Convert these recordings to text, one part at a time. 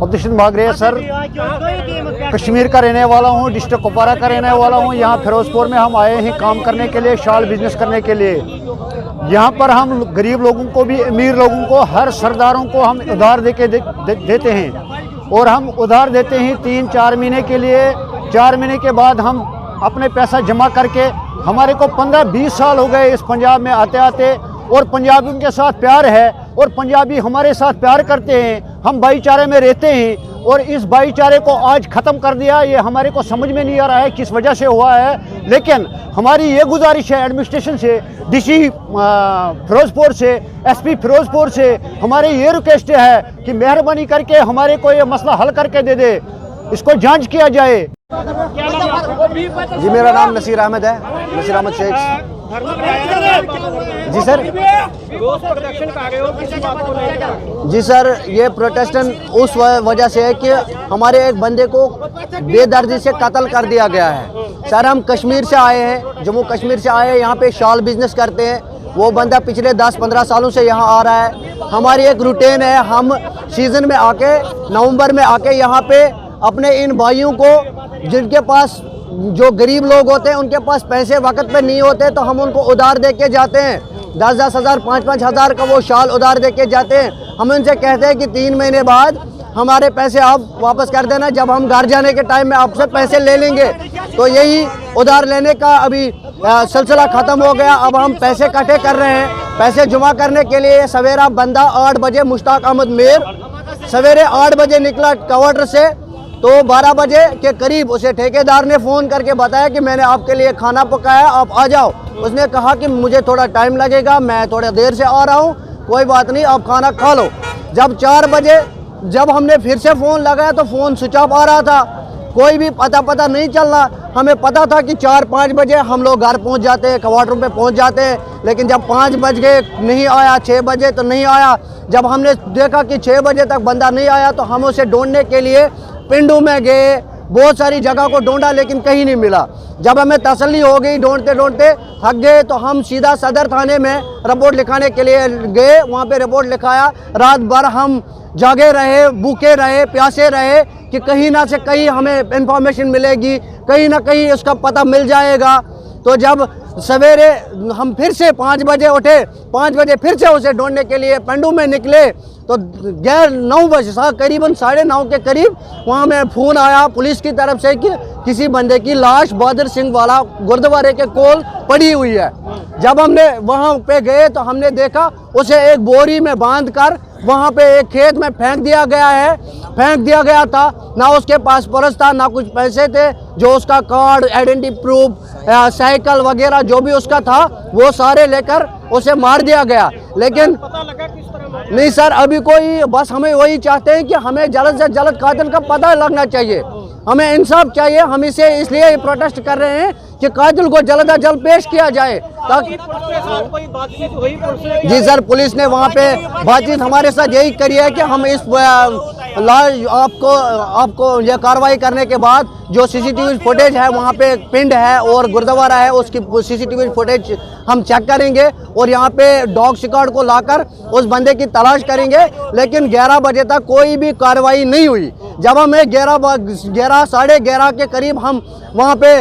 अब्दुल भाग रहे हैं सर। कश्मीर का रहने वाला हूँ, डिस्ट्रिक्ट कुपवारा का रहने वाला हूँ। यहाँ फिरोजपुर में हम आए हैं काम करने के लिए, शाल बिजनेस करने के लिए। यहाँ पर हम गरीब लोगों को भी, अमीर लोगों को, हर सरदारों को हम उधार देते हैं। और हम उधार देते हैं 3-4 महीने के लिए। 4 महीने के बाद हम अपने पैसा जमा करके, हमारे को 15-20 साल हो गए इस पंजाब में आते आते, और पंजाबियों के साथ प्यार है और पंजाबी हमारे साथ प्यार करते हैं। हम भाईचारे में रहते हैं और इस भाईचारे को आज ख़त्म कर दिया। ये हमारे को समझ में नहीं आ रहा है किस वजह से हुआ है, लेकिन हमारी ये गुजारिश है एडमिनिस्ट्रेशन से, डीसी फिरोजपुर से, एसपी फिरोजपुर से हमारी ये रिक्वेस्ट है कि मेहरबानी करके हमारे को ये मसला हल करके दे दे, इसको जांच किया जाए। जी मेरा नाम नसीर अहमद है, नसीर अहमद शेख। जी सर। जी सर, ये प्रोटेस्टन उस वजह से है कि हमारे एक बंदे को बेदर्दी से कत्ल कर दिया गया है। सर हम कश्मीर से आए हैं, जम्मू कश्मीर से आए हैं, यहाँ पे शाल बिजनेस करते हैं। वो बंदा पिछले 10-15 सालों से यहाँ आ रहा है। हमारी एक रूटीन है, हम सीज़न में आके, नवंबर में आके यहाँ पे अपने इन भाइयों को, जिनके पास, जो गरीब लोग होते हैं उनके पास पैसे वक्त पे नहीं होते, तो हम उनको उधार दे के जाते हैं। 10-10 हज़ार, 5-5 हज़ार का वो शाल उधार दे के जाते हैं। हम उनसे कहते हैं कि 3 महीने बाद हमारे पैसे आप वापस कर देना, जब हम घर जाने के टाइम में आपसे पैसे ले लेंगे। तो यही उधार लेने का अभी सिलसिला ख़त्म हो गया। अब हम पैसे इकट्ठे कर रहे हैं। पैसे जमा करने के लिए सवेरा बंदा 8 बजे, मुश्ताक अहमद मीर सवेरे 8 बजे निकला क्वार्टर से, तो 12 बजे के करीब उसे ठेकेदार ने फ़ोन करके बताया कि मैंने आपके लिए खाना पकाया, आप आ जाओ। उसने कहा कि मुझे थोड़ा टाइम लगेगा, मैं थोड़ा देर से आ रहा हूँ, कोई बात नहीं, आप खाना खा लो। जब 4 बजे जब हमने फिर से फ़ोन लगाया तो फ़ोन स्विच ऑफ आ रहा था, कोई भी पता नहीं चल रहा। हमें पता था कि 4-5 बजे हम लोग घर पहुँच जाते हैं, क्वार्टर पे पहुँच जाते हैं, लेकिन जब 5 बज गए नहीं आया, 6 बजे तो नहीं आया। जब हमने देखा कि 6 बजे तक बंदा नहीं आया तो हम उसे ढूंढने के लिए पिंडू में गए, बहुत सारी जगह को ढूंढा, लेकिन कहीं नहीं मिला। जब हमें तसल्ली हो गई, ढूंढते ढूंढते थक गए, तो हम सीधा सदर थाने में रिपोर्ट लिखाने के लिए गए। वहाँ पे रिपोर्ट लिखाया। रात भर हम जागे रहे, भूखे रहे, प्यासे रहे कि कहीं ना से कहीं हमें इंफॉर्मेशन मिलेगी, कहीं ना कहीं उसका पता मिल जाएगा। तो जब सवेरे हम फिर से 5 बजे उठे, 5 बजे फिर से उसे ढूंढने के लिए पेंडू में निकले, तो 9 बजे करीबन 9:30 के करीब वहाँ में फ़ोन आया पुलिस की तरफ से कि किसी बंदे की लाश बहादुर सिंह वाला गुरुद्वारे के कोल पड़ी हुई है। जब हमने वहाँ पे गए तो हमने देखा उसे एक बोरी में बांध कर वहाँ पे एक खेत में फेंक दिया गया था। ना उसके पास पर्स था, ना कुछ पैसे थे। जो उसका कार्ड, आइडेंटिटी प्रूफ, साइकिल वगैरह जो भी उसका था, वो सारे लेकर उसे मार दिया गया। लेकिन पता लगा किस तरह? नहीं सर, अभी कोई, बस हमें वही चाहते हैं कि हमें जल्द से जल्द कातिल का पता लगना चाहिए, हमें इंसाफ चाहिए। हम इसे इसलिए प्रोटेस्ट कर रहे हैं कि कातिल को जल्द से जल्द पेश किया जाए, ताकि कोई बातचीत हुई? जी सर, पुलिस ने वहाँ पे बातचीत हमारे साथ यही करी है कि हम इस आपको ये कार्रवाई करने के बाद जो सीसीटीवी फुटेज है, वहाँ पे पिंड है और गुरुद्वारा है, उसकी सीसीटीवी फुटेज हम चेक करेंगे और यहाँ पे डॉग स्क्वाड को लाकर उस बंदे की तलाश करेंगे। लेकिन 11 बजे तक कोई भी कार्रवाई नहीं हुई। जब हमें 11 साढ़े 11 के करीब हम वहाँ पे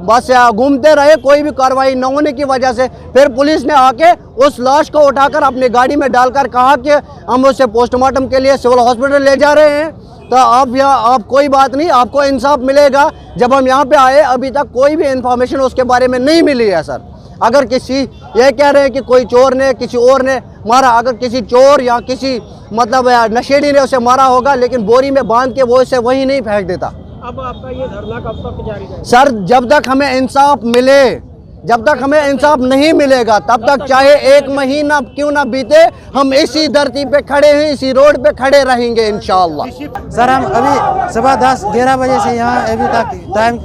बस घूमते रहे, कोई भी कार्रवाई न होने की वजह से फिर पुलिस ने आके उस लाश को उठाकर अपनी गाड़ी में डालकर कहा कि हम उसे पोस्टमार्टम के लिए सिविल हॉस्पिटल ले जा रहे हैं। तो आप कोई बात नहीं, आपको इंसाफ मिलेगा। जब हम यहाँ पे आए अभी तक कोई भी इंफॉर्मेशन उसके बारे में नहीं मिली है सर। अगर किसी ये कह रहे हैं कि कोई चोर ने किसी और ने मारा, अगर किसी चोर या किसी मतलब नशेड़ी ने उसे मारा होगा, लेकिन बोरी में बांध के वो इसे वहीं नहीं फेंक देता। अब आपका ये धरना कब तक जारी रहेगा? सर, जब तक हमें इंसाफ मिले, जब तक हमें इंसाफ नहीं मिलेगा तब तक चाहे 1 महीना क्यों ना बीते, हम इसी धरती पे खड़े हैं, इसी रोड पे खड़े रहेंगे इंशाअल्लाह। सर हम अभी सुबह 10-11 बजे से यहाँ, अभी तक टाइम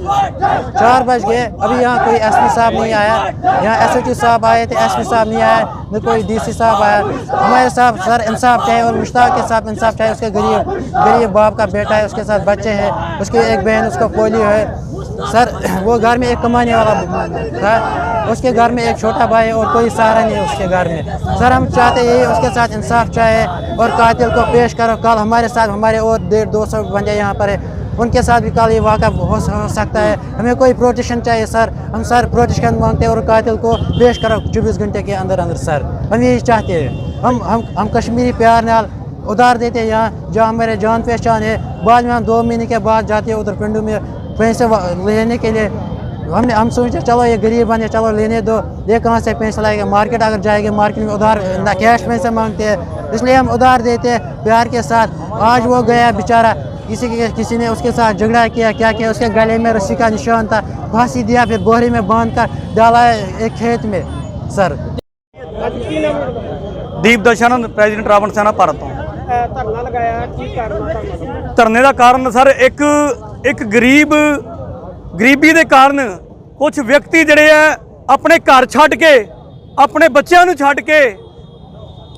4 बज गए, अभी यहाँ कोई एसपी साहब नहीं आया। यहाँ एसएचओ साहब आए थे, एसपी साहब नहीं आया, न कोई डीसी साहब आया। हमारे साहब सर इंसाफ चाहिए और मुश्ताक के साथ इंसाफ चाहिए। उसके गरीब बाप का बेटा है, उसके साथ बच्चे हैं, उसकी एक बहन उसका पोलियो है। सर वो घर में एक कमाने वाला था, उसके घर में एक छोटा भाई और कोई सहारा नहीं है उसके घर में। सर हम चाहते हैं उसके साथ इंसाफ चाहिए और कातिल को पेश करो। कल हमारे साथ हमारे और 150-200 बंदे यहाँ पर है, उनके साथ भी कल ये वाक़ा हो सकता है। हमें कोई प्रोटेक्शन चाहिए सर, हम सर प्रोटेक्शन मांगते हैं और कातिल को पेश करो 24 घंटे के अंदर अंदर सर। हम यही चाहते हैं। हम कश्मीरी प्यार नाल उधार देते हैं यहाँ जहाँ हमारे जान पहचान है। बाद में हम 2 महीने के बाद जाते हैं उधर पिंडू में पैसे लेने के लिए। हम सोचे चलो ये गरीब बने, चलो लेने दो, ये कहाँ से पैसे लाएगा। मार्केट अगर जाएंगे मार्केट में उधार ना कैश पैसे मांगते हैं, इसलिए हम उधार देते हैं प्यार के साथ। आज वो गया बेचारा, किसी ने उसके साथ झगड़ा किया, क्या किया, उसके गले में रस्सी का निशान था, फांसी दिया, फिर बोरी में बांध कर डाला एक खेत में सर। ਦੀਪ ਦਸ਼ਾਨੰਦ ਪ੍ਰੈਜ਼ੀਡੈਂਟ ਰਾਵਣ ਸੈਨਾ ਭਾਰਤ ਤੋਂ ਧਰਨਾ ਲਗਾਇਆ, ਕੀ ਕਾਰਨ? ਧਰਨੇ ਦਾ ਕਾਰਨ ਸਰ ਇੱਕ ਗਰੀਬੀ ਦੇ ਕਾਰਨ ਕੁਝ ਵਿਅਕਤੀ ਜਿਹੜੇ ਆ ਆਪਣੇ ਘਰ ਛੱਡ ਕੇ, ਆਪਣੇ ਬੱਚਿਆਂ ਨੂੰ ਛੱਡ ਕੇ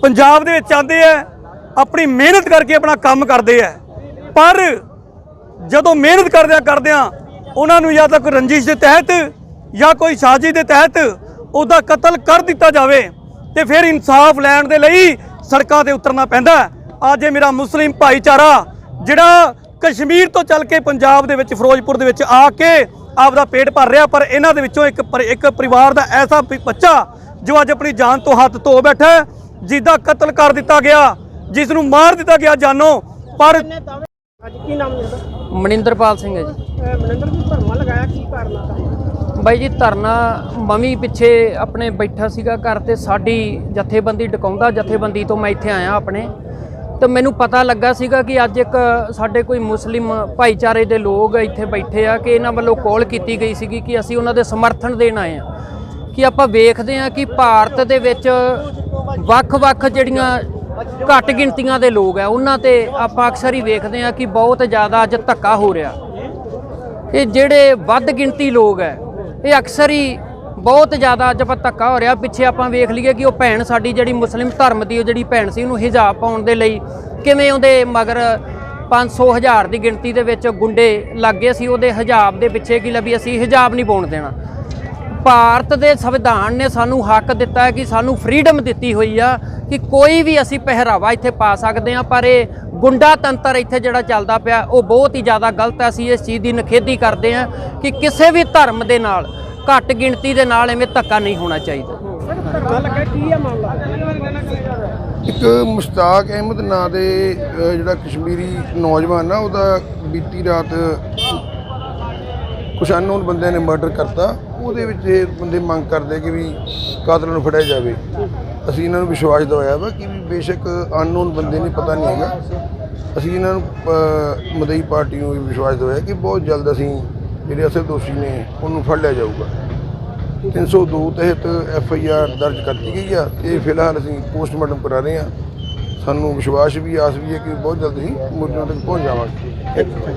ਪੰਜਾਬ ਦੇ ਵਿੱਚ ਆਉਂਦੇ ਆ, ਆਪਣੀ ਮਿਹਨਤ ਕਰਕੇ ਆਪਣਾ ਕੰਮ ਕਰਦੇ ਆ। ਪਰ ਜਦੋਂ ਮਿਹਨਤ ਕਰਦਿਆਂ ਉਹਨਾਂ ਨੂੰ ਜਾਂ ਤਾਂ ਕੋਈ ਰੰਜਿਸ਼ ਦੇ ਤਹਿਤ ਜਾਂ ਕੋਈ ਸਾਜ਼ਿਸ਼ ਦੇ ਤਹਿਤ ਉਹਦਾ ਕਤਲ ਕਰ ਦਿੱਤਾ ਜਾਵੇ ਤੇ ਫਿਰ ਇਨਸਾਫ ਲੈਣ ਦੇ ਲਈ ਸੜਕਾਂ ਤੇ ਉਤਰਨਾ ਪੈਂਦਾ। ਅੱਜ ਇਹ ਮੇਰਾ ਮੁਸਲਿਮ ਭਾਈਚਾਰਾ ਜਿਹੜਾ ਕਸ਼ਮੀਰ ਤੋਂ ਚੱਲ ਕੇ ਪੰਜਾਬ ਦੇ ਵਿੱਚ ਫਿਰੋਜ਼ਪੁਰ ਦੇ ਵਿੱਚ ਆ ਕੇ ਆਪਦਾ ਪੇਟ ਭਰ ਰਿਹਾ, ਪਰ ਇਹਨਾਂ ਦੇ ਵਿੱਚੋਂ ਇੱਕ ਪਰਿਵਾਰ ਦਾ ਐਸਾ ਬੱਚਾ ਜੋ ਅੱਜ ਆਪਣੀ ਜਾਨ ਤੋਂ ਹੱਥ ਧੋ ਬੈਠਾ, ਜਿਹਦਾ ਕਤਲ ਕਰ ਦਿੱਤਾ ਗਿਆ, ਜਿਸ ਨੂੰ ਮਾਰ ਦਿੱਤਾ ਗਿਆ ਜਾਨੋਂ। ਪਰ ਅੱਜ ਕੀ ਨਾਮ ਹੈ ਤੁਹਾਡਾ? ਮਨਿੰਦਰਪਾਲ ਸਿੰਘ ਹੈ ਜੀ। ਮਨਿੰਦਰ ਜੀ, ਧਰਨਾ ਲਗਾਇਆ, ਕੀ ਕਾਰਨ ਆ? ਬਾਈ ਜੀ ਧਰਨਾ ਮਮੀ ਪਿੱਛੇ ਆਪਣੇ ਬੈਠਾ ਸੀਗਾ ਘਰ ਤੇ ਸਾਡੀ ਜਥੇਬੰਦੀ ਡਕਾਉਂਦਾ ਜਥੇਬੰਦੀ ਤੋਂ ਮੈਂ ਇੱਥੇ ਆਇਆ ਆਪਣੇ, ਤੇ ਮੈਨੂੰ ਪਤਾ ਲੱਗਾ ਸੀਗਾ ਕਿ ਅੱਜ ਇੱਕ ਸਾਡੇ ਕੋਈ ਮੁਸਲਿਮ ਭਾਈਚਾਰੇ ਦੇ ਲੋਕ ਇੱਥੇ ਬੈਠੇ ਆ ਕਿ ਇਹਨਾਂ ਵੱਲੋਂ ਕਾਲ ਕੀਤੀ ਗਈ ਸੀਗੀ ਕਿ ਅਸੀਂ ਉਹਨਾਂ ਦੇ ਸਮਰਥਨ ਦੇਣ ਆਏ ਆ। ਕਿ ਆਪਾਂ ਵੇਖਦੇ ਆ ਕਿ ਭਾਰਤ ਦੇ ਵਿੱਚ ਵੱਖ-ਵੱਖ ਜਿਹੜੀਆਂ ਘੱਟ ਗਿਣਤੀਆਂ ਦੇ ਲੋਕ ਆ ਉਹਨਾਂ ਤੇ ਆਪਾਂ ਅਕਸਰ ਹੀ ਵੇਖਦੇ ਆ ਕਿ ਬਹੁਤ ਜ਼ਿਆਦਾ ਅੱਜ ਧੱਕਾ ਹੋ ਰਿਹਾ। ਇਹ ਜਿਹੜੇ ਵੱਧ ਗਿਣਤੀ ਲੋਕ ਹੈ ਇਹ ਅਕਸਰ ਹੀ ਬਹੁਤ ਜ਼ਿਆਦਾ ਅੱਜ ਆਪਾਂ ਧੱਕਾ ਹੋ ਰਿਹਾ। ਪਿੱਛੇ ਆਪਾਂ ਵੇਖ ਲਈਏ ਕਿ ਉਹ ਭੈਣ ਸਾਡੀ ਜਿਹੜੀ ਮੁਸਲਿਮ ਧਰਮ ਦੀ ਉਹ ਜਿਹੜੀ ਭੈਣ ਸੀ ਉਹਨੂੰ ਹਿਜਾਬ ਪਾਉਣ ਦੇ ਲਈ ਕਿਵੇਂ ਉਹਦੇ ਮਗਰ 500,000 ਦੀ ਗਿਣਤੀ ਦੇ ਵਿੱਚ ਗੁੰਡੇ ਲੱਗ ਗਏ ਸੀ ਉਹਦੇ ਹਿਜਾਬ ਦੇ ਪਿੱਛੇ ਕਿ ਵੀ ਅਸੀਂ ਹਿਜਾਬ ਨਹੀਂ ਪਾਉਣ ਦੇਣਾ। ਭਾਰਤ ਦੇ ਸੰਵਿਧਾਨ ਨੇ ਸਾਨੂੰ ਹੱਕ ਦਿੱਤਾ ਹੈ ਕਿ ਸਾਨੂੰ ਫਰੀडम ਦਿੱਤੀ ਹੋਈ ਆ ਕਿ ਕੋਈ ਵੀ ਅਸੀਂ ਪਹਿਰਾਵਾ ਇੱਥੇ ਪਾ ਸਕਦੇ ਹਾਂ, ਪਰ ਇਹ ਗੁੰਡਾ ਤੰਤਰ ਇੱਥੇ ਜਿਹੜਾ ਚੱਲਦਾ ਪਿਆ ਉਹ ਬਹੁਤ ਹੀ ਜ਼ਿਆਦਾ ਗਲਤ ਹੈ। ਅਸੀਂ ਇਸ ਚੀਜ਼ ਦੀ ਨਿਖੇਧੀ ਕਰਦੇ ਹਾਂ ਕਿ ਕਿਸੇ ਵੀ ਧਰਮ ਦੇ ਨਾਲ ਘੱਟ ਗਿਣਤੀ ਦੇ ਨਾਲ ਐਵੇਂ ਧੱਕਾ ਨਹੀਂ ਹੋਣਾ ਚਾਹੀਦਾ। ਧਰਨਾ ਲੱਗਾ, ਕੀ ਆ ਮਾਮਲਾ? ਇੱਕ ਮੁਸ਼ਤਾਕ ਅਹਿਮਦ ਨਾਂ ਦੇ ਜਿਹੜਾ ਕਸ਼ਮੀਰੀ ਨੌਜਵਾਨ ਆ, ਉਹਦਾ ਬੀਤੀ ਰਾਤ ਕੁਛ ਅਨਨੋਨ ਬੰਦਿਆਂ ਨੇ ਮਰਡਰ ਕਰਤਾ। ਉਹਦੇ ਵਿੱਚ ਇਹ ਬੰਦੇ ਮੰਗ ਕਰਦੇ ਕਿ ਵੀ ਕਾਤਲਾਂ ਨੂੰ ਫੜਿਆ ਜਾਵੇ। ਅਸੀਂ ਇਹਨਾਂ ਨੂੰ ਵਿਸ਼ਵਾਸ ਦਿਵਾਇਆ ਵਾ ਕਿ ਵੀ ਬੇਸ਼ੱਕ ਅਨਨੋਨ ਬੰਦੇ ਨੇ, ਪਤਾ ਨਹੀਂ ਹੈਗਾ, ਅਸੀਂ ਇਹਨਾਂ ਨੂੰ ਮਦਈ ਪਾਰਟੀ ਨੂੰ ਵੀ ਵਿਸ਼ਵਾਸ ਦਿਵਾਇਆ ਕਿ ਬਹੁਤ ਜਲਦ ਅਸੀਂ ਜਿਹੜੇ ਅਸਲ ਦੋਸ਼ੀ ਨੇ ਉਹਨੂੰ ਫੜ ਲਿਆ ਜਾਊਗਾ। 302 ਤਹਿਤ FIR ਦਰਜ ਕਰਤੀ ਗਈ ਆ ਤੇ ਫਿਲਹਾਲ ਅਸੀਂ ਪੋਸਟਮਾਰਟਮ ਕਰਾ ਰਹੇ ਹਾਂ। ਸਾਨੂੰ ਵਿਸ਼ਵਾਸ ਵੀ ਆਸ ਵੀ ਹੈ ਕਿ ਬਹੁਤ ਜਲਦ ਹੀ ਮੁਲਜ਼ਮਾਂ ਤੱਕ ਪਹੁੰਚ ਜਾਵਾਂਗੇ।